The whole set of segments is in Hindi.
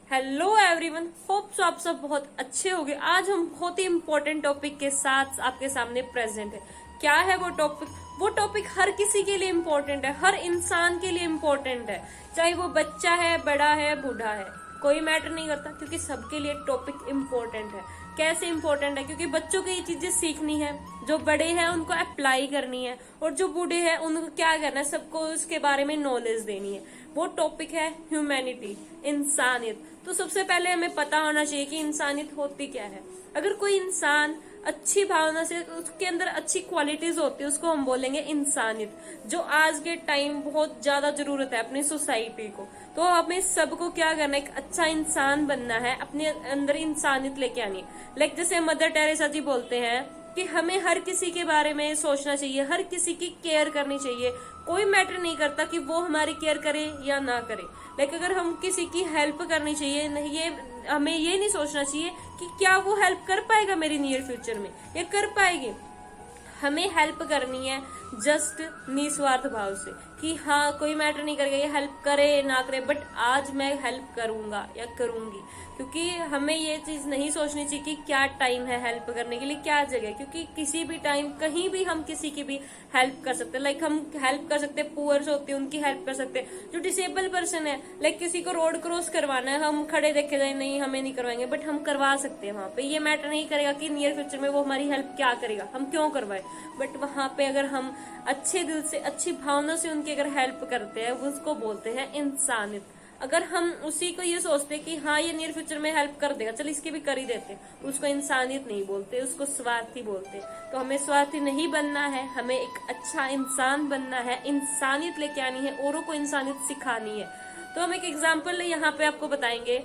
हेलो एवरीवन, होप सो आप सब बहुत अच्छे होंगे। आज हम बहुत ही इम्पोर्टेंट टॉपिक के साथ आपके सामने प्रेजेंट है। क्या है वो टॉपिक? वो टॉपिक हर किसी के लिए इम्पोर्टेंट है, हर इंसान के लिए इम्पोर्टेंट है, चाहे वो बच्चा है, बड़ा है, बूढ़ा है, कोई मैटर नहीं करता, क्योंकि सबके लिए टॉपिक इम्पोर्टेंट है। कैसे इम्पोर्टेंट है? क्योंकि बच्चों को ये चीजें सीखनी है, जो बड़े हैं उनको अप्लाई करनी है, और जो बूढ़े हैं उनको क्या करना है, सबको उसके बारे में नॉलेज देनी है। वो टॉपिक है ह्यूमैनिटी, इंसानियत। तो सबसे पहले हमें पता होना चाहिए कि इंसानियत होती क्या है। अगर कोई इंसान अच्छी भावना से, उसके अंदर अच्छी क्वालिटीज होती है, उसको हम बोलेंगे इंसानियत, जो आज के टाइम बहुत ज्यादा जरूरत है अपनी सोसाइटी को। तो हमें सबको क्या करना है, एक अच्छा इंसान बनना है, अपने अंदर इंसानियत लेके आनी है। लाइक जैसे मदर टेरेसा जी बोलते हैं कि हमें हर किसी के बारे में सोचना चाहिए, हर किसी की केयर करनी चाहिए। कोई मैटर नहीं करता कि वो हमारी केयर करे या ना करे, लेकिन अगर हम किसी की हेल्प करनी चाहिए, नहीं ये हमें ये नहीं सोचना चाहिए कि क्या वो हेल्प कर पाएगा मेरी नियर फ्यूचर में, ये कर पाएगी। हमें हेल्प करनी है जस्ट निस्वार्थ भाव से कि हाँ कोई मैटर नहीं करेगा, ये हेल्प करे ना करे, बट आज मैं हेल्प करूंगा या करूंगी। क्योंकि हमें ये चीज नहीं सोचनी चाहिए कि क्या टाइम है हेल्प करने के लिए, क्या जगह, क्योंकि किसी भी टाइम कहीं भी हम किसी की भी हेल्प कर सकते हैं। लाइक हम हेल्प कर सकते हैं, पुअर्स होते हैं उनकी हेल्प कर सकते हैं, जो डिसेबल पर्सन है, लाइक किसी को रोड क्रॉस करवाना है, हम खड़े देखे जाए नहीं हमें नहीं करवाएंगे, बट हम करवा सकते हैं वहां पे। ये मैटर नहीं करेगा कि नियर फ्यूचर में वो हमारी हेल्प क्या करेगा, हम क्यों करवाए, बट वहां पे अगर हम अच्छे दिल से, अच्छी भावना से उनकी अगर हेल्प करते हैं, उसको बोलते हैं इंसानियत। अगर हम उसी को ये सोचते कि हाँ ये नियर फ्यूचर में हेल्प कर देगा, चल इसकी भी कर ही देते, उसको इंसानियत नहीं बोलते, उसको स्वार्थी बोलते। तो हमें स्वार्थी नहीं बनना है, हमें एक अच्छा इंसान बनना है, इंसानियत लेके आनी है, औरों को इंसानियत सिखानी है। तो हम एक एग्जाम्पल यहाँ पे आपको बताएंगे।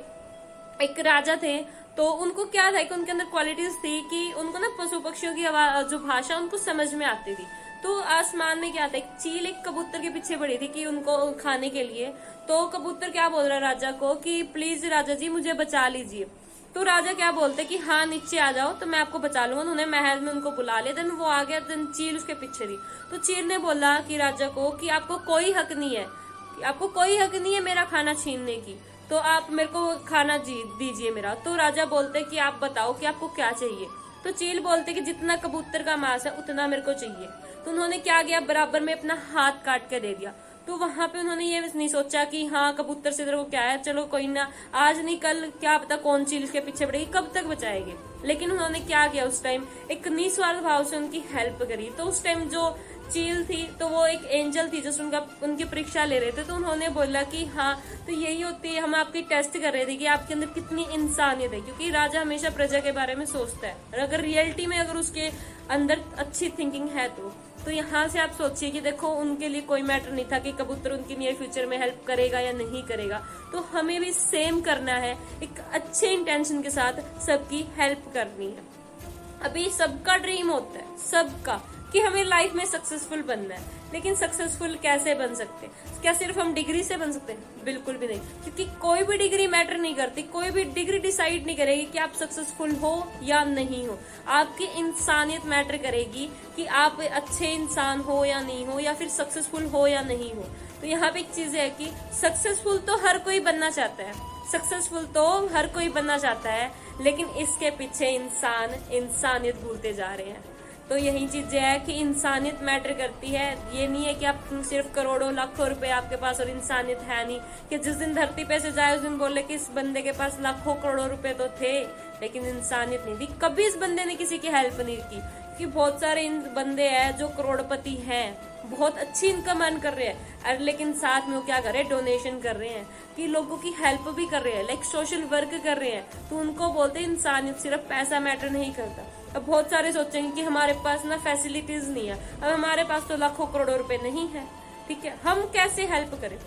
एक राजा थे, तो उनको क्या था कि उनके अंदर क्वालिटीज थी कि उनको ना पशु पक्षियों की आवाज, जो भाषा उनको समझ में आती थी। तो आसमान में क्या था, एक चील एक कबूतर के पीछे पड़ी थी कि उनको खाने के लिए। तो कबूतर क्या बोल रहा है राजा को कि प्लीज राजा जी मुझे बचा लीजिए। तो राजा क्या बोलते कि हाँ नीचे आ जाओ तो मैं आपको बचा लूंगा। उन्होंने महल में उनको बुला लिया, देन वो आ गया, देन चील उसके पीछे थी। तो चील ने बोला कि राजा को कि आपको कोई हक नहीं है, आपको कोई हक नहीं है मेरा खाना छीनने की, तो आप मेरे को खाना दीजिए मेरा। तो राजा बोलते कि आप बताओ कि आपको क्या चाहिए। तो चील बोलते कि जितना कबूतर का मांस है उतना मेरे को चाहिए। तो उन्होंने क्या किया, बराबर में अपना हाथ काट के दे दिया। तो वहां पे उन्होंने ये नहीं सोचा कि हाँ कबूतर से तेरे को क्या है, चलो कोई ना, आज नहीं कल क्या पता कौन चील के पीछे पड़ेगी, कब तक बचाएगी। लेकिन उन्होंने क्या किया, उस टाइम एक निस्वार्थ भाव से उनकी हेल्प करी। तो उस टाइम जो चील थी तो वो एक एंजल थी, जस्ट उनकी परीक्षा ले रहे थे। तो उन्होंने बोला कि हाँ तो यही होती है, हम आपकी टेस्ट कर रहे थे कि आपके अंदर कितनी इंसानियत है, क्योंकि राजा हमेशा प्रजा के बारे में सोचता है, और अगर रियलिटी में अगर उसके अंदर अच्छी थिंकिंग है तो यहाँ से आप सोचिए कि देखो उनके लिए कोई मैटर नहीं था कि कबूतर उनकी नियर फ्यूचर में हेल्प करेगा या नहीं करेगा। तो हमें भी सेम करना है, एक अच्छे इंटेंशन के साथ सबकी हेल्प करनी है। अभी सबका ड्रीम होता है, सबका, कि हमें लाइफ में सक्सेसफुल बनना है, लेकिन सक्सेसफुल कैसे बन सकते हैं? क्या सिर्फ हम डिग्री से बन सकते हैं? बिल्कुल भी नहीं, क्योंकि कोई भी डिग्री मैटर नहीं करती, कोई भी डिग्री डिसाइड नहीं करेगी कि आप सक्सेसफुल हो या नहीं हो। आपकी इंसानियत मैटर करेगी कि आप अच्छे इंसान हो या नहीं हो, या फिर सक्सेसफुल हो या नहीं हो। तो यहाँ पे एक चीज है कि सक्सेसफुल तो हर कोई बनना चाहता है, सक्सेसफुल तो हर कोई बनना चाहता है, लेकिन इसके पीछे इंसानियत भूलते जा रहे हैं। तो यही चीजें है कि इंसानियत मैटर करती है। ये नहीं है कि आप सिर्फ करोड़ों लाखों रुपए आपके पास और इंसानियत है नहीं, कि जिस दिन धरती पे से जाए उस दिन बोले कि इस बंदे के पास लाखों करोड़ों रुपए तो थे लेकिन इंसानियत नहीं थी। कभी इस बंदे ने किसी की हेल्प नहीं की, कि बहुत सारे बंदे हैं जो करोड़पति हैं, बहुत अच्छी इनकम अर्न कर रहे हैं, लेकिन साथ में वो क्या कर रहे हैं, डोनेशन कर रहे हैं, कि लोगों की हेल्प भी कर रहे हैं, लाइक सोशल वर्क कर रहे हैं। तो उनको बोलते हैं इंसानियत। सिर्फ पैसा मैटर नहीं करता। अब बहुत सारे सोचेंगे कि हमारे पास ना फैसिलिटीज नहीं है, अब हमारे पास तो लाखों करोड़ों रुपए नहीं है, ठीक है, हम कैसे हेल्प करें?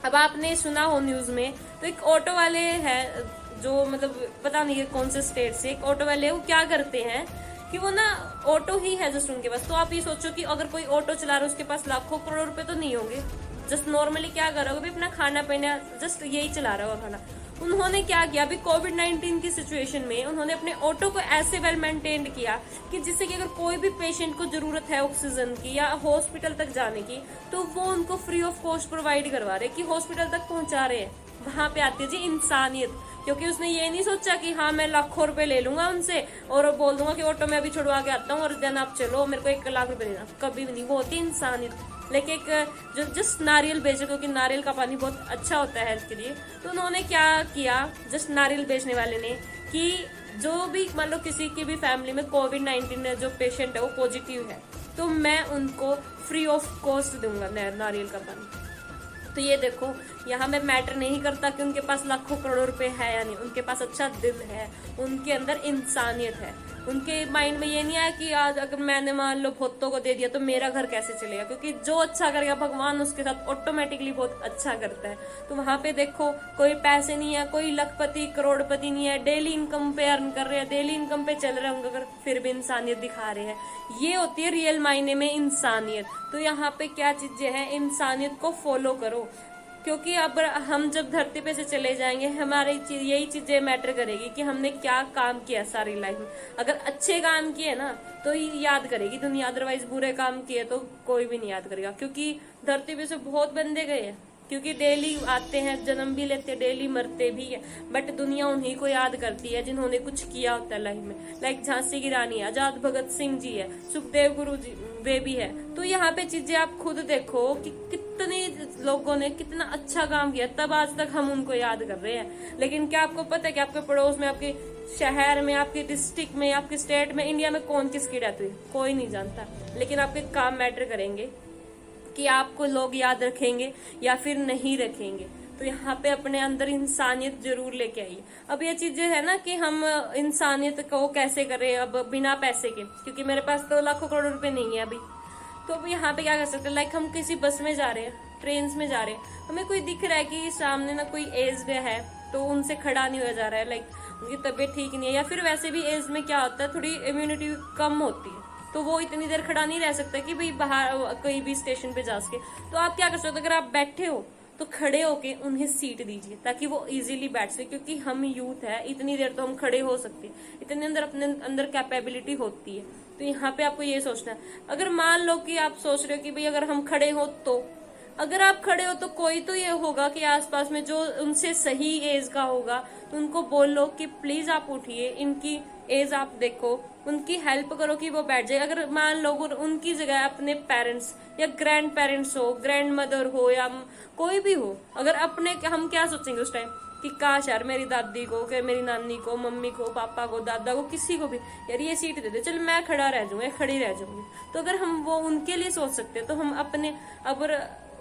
अब आपने सुना हो न्यूज में, तो एक ऑटो वाले हैं जो मतलब पता नहीं है कौन से स्टेट से, एक ऑटो वाले, वो क्या करते हैं कि वो ना ऑटो ही है जस्ट उनके पास। तो आप ये सोचो कि अगर कोई ऑटो चला रहा है उसके पास लाखों करोड़ रुपए तो नहीं होंगे, जस्ट नॉर्मली क्या कर रहा होगा, अपना खाना पीना, जस्ट यही चला रहा होगा खाना। उन्होंने क्या किया, अभी कोविड-19 की सिचुएशन में उन्होंने अपने ऑटो को ऐसे वेल मेंटेन किया कि जिससे कि अगर कोई भी पेशेंट को जरूरत है ऑक्सीजन की या हॉस्पिटल तक जाने की, तो वो उनको फ्री ऑफ कॉस्ट प्रोवाइड करवा रहे, कि हॉस्पिटल तक पहुंचा रहे हैं। वहां पे आती है जी इंसानियत, क्योंकि उसने ये नहीं सोचा कि हाँ मैं लाखों रुपए ले लूंगा उनसे और बोल दूंगा कि ऑटो में अभी छुड़वा के आता हूँ और देन आप चलो मेरे को 1 लाख रुपए देना, कभी भी नहीं। वो होती है इंसानियत। लेकिन एक जो जस्ट नारियल बेचे, क्योंकि नारियल का पानी बहुत अच्छा होता है हेल्थ के लिए, तो उन्होंने क्या किया, जस्ट नारियल बेचने वाले ने, कि जो भी मान लो किसी की भी फैमिली में कोविड-19 जो पेशेंट है वो पॉजिटिव है, तो मैं उनको फ्री ऑफ कॉस्ट दूंगा नारियल का पानी। तो ये देखो, यहाँ में मैटर नहीं करता कि उनके पास लाखों करोड़ों रुपए है या नहीं, उनके पास अच्छा दिल है, उनके अंदर इंसानियत है। उनके माइंड में ये नहीं आया कि आज अगर मैंने मान लो भूतों को दे दिया तो मेरा घर कैसे चलेगा, क्योंकि जो अच्छा करेगा भगवान उसके साथ ऑटोमेटिकली बहुत अच्छा करता है। तो वहां पे देखो, कोई पैसे नहीं है, कोई लखपति करोड़पति नहीं है, डेली इनकम पे अर्न कर रहे हैं, डेली इनकम पे चल रहे होंगे, फिर भी इंसानियत दिखा रहे हैं। ये होती है रियल मायने में इंसानियत। तो यहाँ पे क्या चीजें हैं, इंसानियत को फॉलो करो, क्योंकि अब हम जब धरती पे से चले जाएंगे हमारी यही चीजें मैटर करेगी कि हमने क्या काम किया सारी लाइफ में। अगर अच्छे काम किए ना तो याद करेगी दुनिया, अदरवाइज बुरे काम किए तो कोई भी नहीं याद करेगा, क्योंकि धरती पे से बहुत बंदे गए हैं, क्योंकि डेली आते हैं, जन्म भी लेते, डेली मरते भी है, बट दुनिया उन्हीं को याद करती है जिन्होंने कुछ किया होता है लाइफ में। लाइक झांसी की रानी है, आजाद भगत सिंह जी है, सुखदेव गुरु जी वे भी है। तो यहाँ पे चीजें आप खुद देखो कि कितने लोगों ने कितना अच्छा काम किया, तब आज तक हम उनको याद कर रहे हैं। लेकिन क्या आपको पता है कि आपके पड़ोस में, आपके शहर में, आपके डिस्ट्रिक्ट में, आपके स्टेट में, इंडिया में कौन किसकी डेथ हुई, कोई नहीं जानता। लेकिन आपके काम मैटर करेंगे कि आपको लोग याद रखेंगे या फिर नहीं रखेंगे। तो यहाँ पे अपने अंदर इंसानियत जरूर लेके आइए। अब ये चीजें है ना कि हम इंसानियत को कैसे करें अब बिना पैसे के, क्योंकि मेरे पास तो लाखों करोड़ों रुपए नहीं है अभी। तो अब यहाँ पे क्या कर सकते हैं, लाइक हम किसी बस में जा रहे हैं, ट्रेन में जा रहे हैं, हमें कोई दिख रहा है कि सामने ना कोई एज है, तो उनसे खड़ा नहीं हुआ जा रहा है, लाइक उनकी तबीयत ठीक नहीं है, या फिर वैसे भी एज में क्या होता है थोड़ी इम्यूनिटी कम होती है, तो वो इतनी देर खड़ा नहीं रह सकता कि भाई बाहर कहीं भी स्टेशन पे जा सके। तो आप क्या कर सकते हो, अगर आप बैठे हो तो खड़े होके उन्हें सीट दीजिए ताकि वो इजीली बैठ सके, क्योंकि हम यूथ है, इतनी देर तो हम खड़े हो सकते हैं, इतने अंदर अपने अंदर कैपेबिलिटी होती है। तो यहाँ पे आपको ये सोचना है। अगर मान लो कि आप सोच रहे हो कि भाई अगर हम खड़े हो, तो अगर आप खड़े हो तो कोई तो ये होगा कि आसपास में जो उनसे सही एज का होगा, तो उनको बोलो कि प्लीज आप उठिए, इनकी एज आप देखो, उनकी हेल्प करो कि वो बैठ जाए। अगर मान लो उनकी जगह अपने पेरेंट्स या ग्रैंड पेरेंट्स हो, ग्रैंड मदर हो, या कोई भी हो, अगर अपने, हम क्या सोचेंगे उस टाइम कि काश यार मेरी दादी को, कि मेरी नानी को, मम्मी को, पापा को, दादा को, किसी को भी यार ये सीट दे दे, चल मैं खड़ा रह जाऊंगा, खड़ी रह जाऊंगी। तो अगर हम वो उनके लिए सोच सकते हैं तो हम अपने अब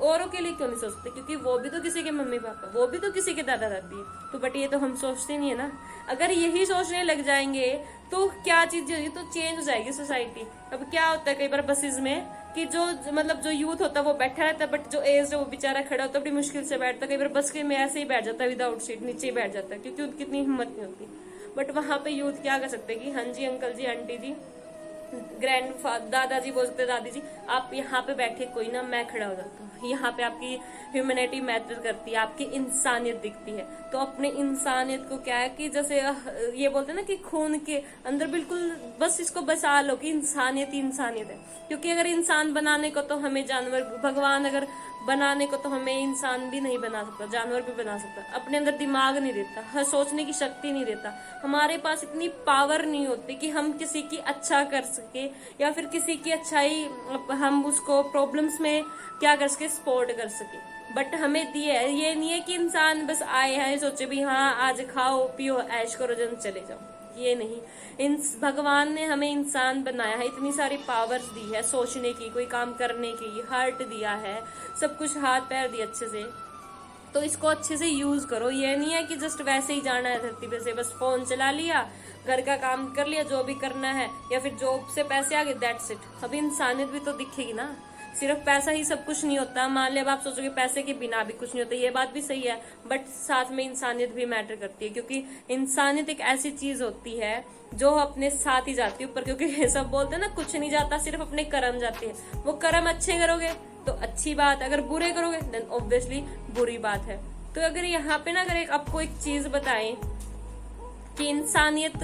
औरों के लिए क्यों नहीं सोचते, क्योंकि वो भी तो किसी के मम्मी पापा, वो भी तो किसी के दादा दादी है। तो बट ये तो हम सोचते नहीं है ना। अगर यही सोचने लग जाएंगे तो क्या चीज होगी, तो चेंज हो जाएगी सोसाइटी। अब क्या होता है कई बार बसेस में कि जो मतलब जो यूथ होता है वो बैठा रहता है, बट जो एज है वो बेचारा खड़ा होता है, बड़ी मुश्किल से बैठता है। कई बार बस के में ऐसे ही बैठ जाता है विदाउट सीट, नीचे ही बैठ जाता है, क्योंकि उनकी इतनी हिम्मत नहीं होती। बट वहां पे यूथ क्या कर सकते हैं कि हाँ जी अंकल जी, आंटी जी, ग्रैंड दादाजी बोल सकते, दादी जी आप यहाँ पे बैठे, कोई ना मैं खड़ा हो जाता हूँ। यहाँ पे आपकी ह्यूमैनिटी मैटर करती है, आपकी इंसानियत दिखती है। तो अपने इंसानियत को क्या है कि जैसे ये बोलते हैं ना कि खून के अंदर बिल्कुल बस इसको बसा लो कि इंसानियत ही इंसानियत है। क्योंकि अगर इंसान बनाने को तो हमें जानवर, भगवान अगर बनाने को तो हमें इंसान भी नहीं बना सकता, जानवर भी बना सकता, अपने अंदर दिमाग नहीं देता, सोचने की शक्ति नहीं देता, हमारे पास इतनी पावर नहीं होती कि हम किसी की अच्छा कर सके, या फिर किसी की अच्छाई हम उसको प्रॉब्लम्स में क्या कर सके, सपोर्ट कर सके। बट हमें दिए है, ये नहीं है कि इंसान बस आए हैं सोचे भी हाँ आज खाओ पियो ऐश करो जन चले जाओ, ये नहीं। भगवान ने हमें इंसान बनाया है, इतनी सारी पावर्स दी है सोचने की, कोई काम करने की, हार्ट दिया है, सब कुछ हाथ पैर दिए अच्छे से, तो इसको अच्छे से यूज करो। ये नहीं है कि जस्ट वैसे ही जाना है धरती पे से, बस फोन चला लिया, घर का काम कर लिया, जो भी करना है, या फिर जॉब से पैसे आ गए, दैट्स इट। अभी इंसानियत भी तो दिखेगी ना, सिर्फ पैसा ही सब कुछ नहीं होता। मान लिया आप सोचोगे पैसे के बिना भी कुछ नहीं होता, ये बात भी सही है, बट साथ में इंसानियत भी मैटर करती है, क्योंकि इंसानियत एक ऐसी चीज होती है जो अपने साथ ही जाती है ऊपर। क्योंकि सब बोलते हैं ना कुछ नहीं जाता, सिर्फ अपने कर्म जाते हैं। वो कर्म अच्छे करोगे तो अच्छी बात, अगर बुरे करोगे देन ऑब्वियसली बुरी बात है। तो अगर यहाँ पे ना अगर आपको एक चीज बताएं कि इंसानियत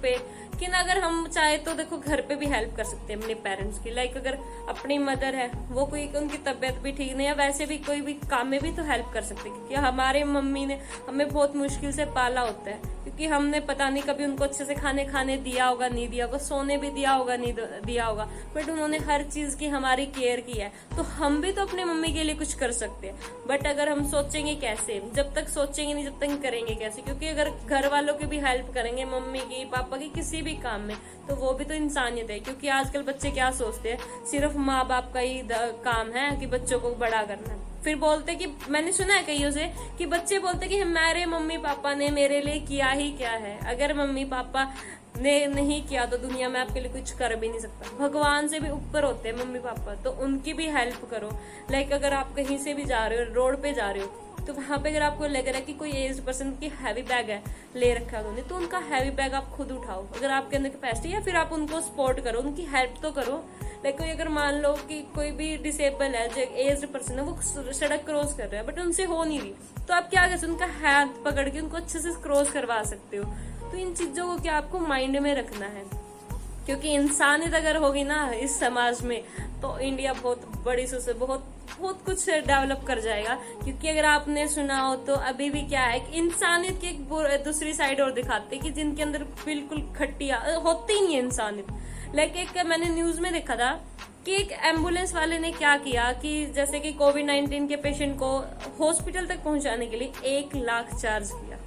पे लेकिन अगर हम चाहे तो देखो घर पे भी हेल्प कर सकते हैं अपने पेरेंट्स की। लाइक अगर अपनी मदर है, वो कोई उनकी तबीयत भी ठीक नहीं है, वैसे भी कोई भी काम में भी तो हेल्प कर सकते हैं, क्योंकि हमारे मम्मी ने हमें बहुत मुश्किल से पाला होता है, क्योंकि हमने पता नहीं कभी उनको अच्छे से खाने दिया होगा, नहीं दिया होगा, सोने भी दिया होगा, नहीं दिया होगा, बट उन्होंने हर चीज की हमारी केयर की है। तो हम भी तो अपने मम्मी के लिए कुछ कर सकते हैं, बट अगर हम सोचेंगे कैसे, जब तक सोचेंगे नहीं जब तक करेंगे कैसे, क्योंकि अगर घर वालों की भी हेल्प करेंगे, मम्मी की, पापा की, किसी भी काम में, तो वो भी तो इंसानियत है। क्योंकि आजकल बच्चे क्या सोचते हैं, सिर्फ माँ बाप का ही काम है कि बच्चों को बड़ा करना है। फिर बोलते कि मैंने सुना है कईयों से कि बच्चे बोलते कि हमारे मम्मी पापा ने मेरे लिए किया ही क्या है। अगर मम्मी पापा ने नहीं किया तो दुनिया में आपके लिए कुछ कर भी नहीं सकता। भगवान से भी ऊपर होते हैं मम्मी पापा, तो उनकी भी हेल्प करो। लाइक अगर आप कहीं से भी जा रहे हो, रोड पे जा रहे हो, तो वहां पे अगर आपको लग रहा है कि कोई एज पर्सन की हैवी बैग है ले रखा है उन्होंने, तो उनका हैवी बैग आप खुद उठाओ। अगर आपके अंदर कैपेसिटी है, फिर आप उनको सपोर्ट करो, उनकी हेल्प तो करो। लाइक कोई अगर मान लो कि कोई भी डिसेबल है, जो एज पर्सन है, वो सड़क क्रॉस कर रहा है बट उनसे हो नहीं रही, तो आप क्या कर सकते, उनका हाथ पकड़ के उनको अच्छे से क्रॉस करवा सकते हो। तो इन चीजों को क्या आपको माइंड में रखना है, क्योंकि इंसानियत अगर होगी ना इस समाज में, तो इंडिया बहुत बड़ी से बहुत कुछ डेवलप कर जाएगा। क्योंकि अगर आपने सुना हो तो अभी भी क्या है कि इंसानियत की एक दूसरी साइड और दिखाते कि जिनके अंदर बिल्कुल खट्टिया होती ही नहीं है इंसानियत। लाइक एक मैंने न्यूज में देखा था कि एक एम्बुलेंस वाले ने क्या किया कि जैसे कि कोविड-19 के पेशेंट को हॉस्पिटल तक पहुंचाने के लिए 1 लाख चार्ज किया।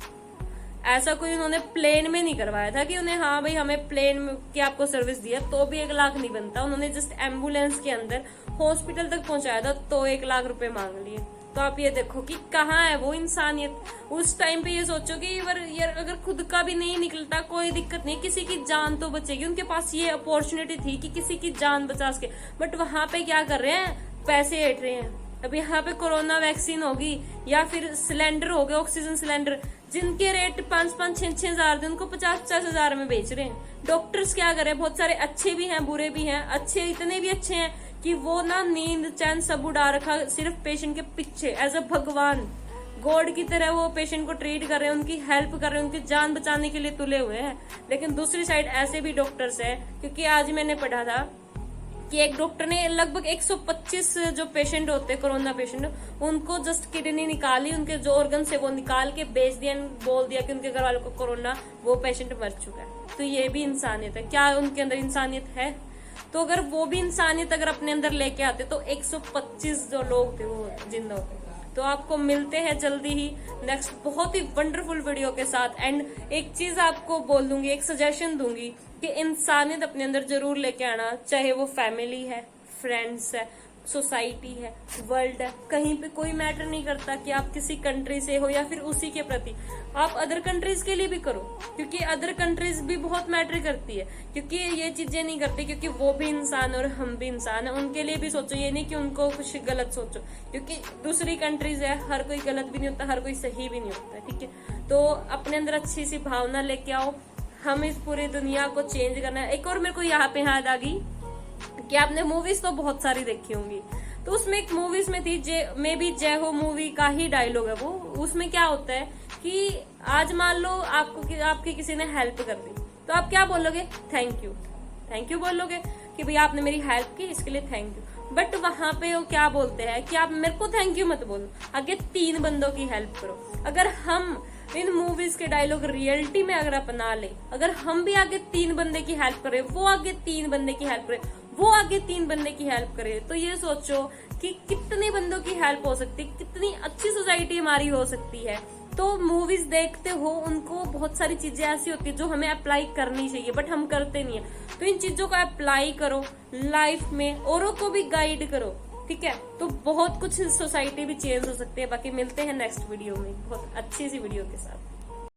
ऐसा कोई उन्होंने प्लेन में नहीं करवाया था कि उन्हें हाँ भाई हमें प्लेन की आपको सर्विस दिया तो भी 1 लाख नहीं बनता। उन्होंने जस्ट एम्बुलेंस के अंदर हॉस्पिटल तक पहुंचाया था तो 1 लाख रुपए मांग लिए। तो आप ये देखो कि कहाँ है वो इंसानियत। उस टाइम पे ये सोचो कि यार अगर खुद का भी नहीं निकलता कोई दिक्कत नहीं, किसी की जान तो बचेगी। उनके पास ये अपॉर्चुनिटी थी कि किसी की जान बचा सके, बट वहां पे क्या कर रहे हैं, पैसे ऐंठ रहे हैं। अब यहाँ पे कोरोना वैक्सीन होगी या फिर सिलेंडर हो गए, ऑक्सीजन सिलेंडर, जिनके रेट 5-5, 6-6 हजार थे, उनको 50-50 हजार में बेच रहे हैं। डॉक्टर्स क्या कर रहे हैं, बहुत सारे अच्छे भी हैं बुरे भी हैं। अच्छे इतने भी अच्छे हैं कि वो ना नींद चैन सब उड़ा रखा सिर्फ पेशेंट के पीछे, एज अ भगवान गॉड की तरह वो पेशेंट को ट्रीट कर रहे हैं, उनकी हेल्प कर रहे हैं, उनकी जान बचाने के लिए तुले हुए हैं। लेकिन दूसरी साइड ऐसे भी डॉक्टर्स हैं, क्योंकि आज मैंने पढ़ा था कि एक डॉक्टर ने लगभग 125 जो पेशेंट होते हैं कोरोना पेशेंट, उनको जस्ट किडनी निकाली, उनके जो ऑर्गन से वो निकाल के बेच दिया, बोल दिया कि उनके घर वालों को कोरोना, वो पेशेंट मर चुका है। तो ये भी इंसानियत है क्या? उनके अंदर इंसानियत है? तो अगर वो भी इंसानियत अगर अपने अंदर लेके आते तो 125 जो लोग थे वो जिंदा होते। तो आपको मिलते हैं जल्दी ही नेक्स्ट बहुत ही वंडरफुल वीडियो के साथ। एंड एक चीज आपको बोल दूंगी, एक सजेशन दूंगी कि इंसानियत अपने अंदर जरूर लेके आना, चाहे वो फैमिली है, फ्रेंड्स है, सोसाइटी है, वर्ल्ड है, कहीं पे कोई मैटर नहीं करता कि आप किसी कंट्री से हो या फिर उसी के प्रति। आप अदर कंट्रीज के लिए भी करो, क्योंकि अदर कंट्रीज भी बहुत मैटर करती है, क्योंकि ये चीजें नहीं करती, क्योंकि वो भी इंसान और हम भी इंसान है। उनके लिए भी सोचो, ये नहीं कि उनको कुछ गलत सोचो, क्योंकि दूसरी कंट्रीज है, हर कोई गलत भी नहीं होता, हर कोई सही भी नहीं होता। ठीक है, तो अपने अंदर अच्छी सी भावना लेके आओ, हम इस पूरी दुनिया को चेंज करना है। एक और मेरे को यहाँ पे याद आ गई कि आपने मूवीज तो बहुत सारी देखी होंगी, तो उसमें एक मूवीज में थी जय हो मूवी का ही डायलॉग है वो। उसमें क्या होता है कि आज मान लो आपकी किसी ने हेल्प कर दी, तो आप क्या बोलोगे? थैंक यू बोलोगे कि भैया आपने मेरी हेल्प की, इसके लिए थैंक यू। बट वहां पे वो क्या बोलते हैं कि आप मेरे को थैंक यू मत बोलो, आगे 3 बंदों की हेल्प करो। अगर हम इन मूवीज के डायलॉग रियलिटी में अगर अपना ले, अगर हम भी आगे 3 बंदे की हेल्प करें, वो आगे 3 बंदे की हेल्प करे, वो आगे 3 बंदे की हेल्प करे, तो ये सोचो कि कितने बंदों की हेल्प हो सकती है, कितनी अच्छी सोसाइटी हमारी हो सकती है। तो मूवीज देखते हो, उनको बहुत सारी चीजें ऐसी होती है जो हमें अप्लाई करनी चाहिए, बट हम करते नहीं है। तो इन चीजों को अप्लाई करो लाइफ में, औरों को भी गाइड करो। ठीक है, तो बहुत कुछ सोसाइटी भी चेंज हो सकती है। बाकी मिलते हैं नेक्स्ट वीडियो में बहुत अच्छी सी वीडियो के साथ।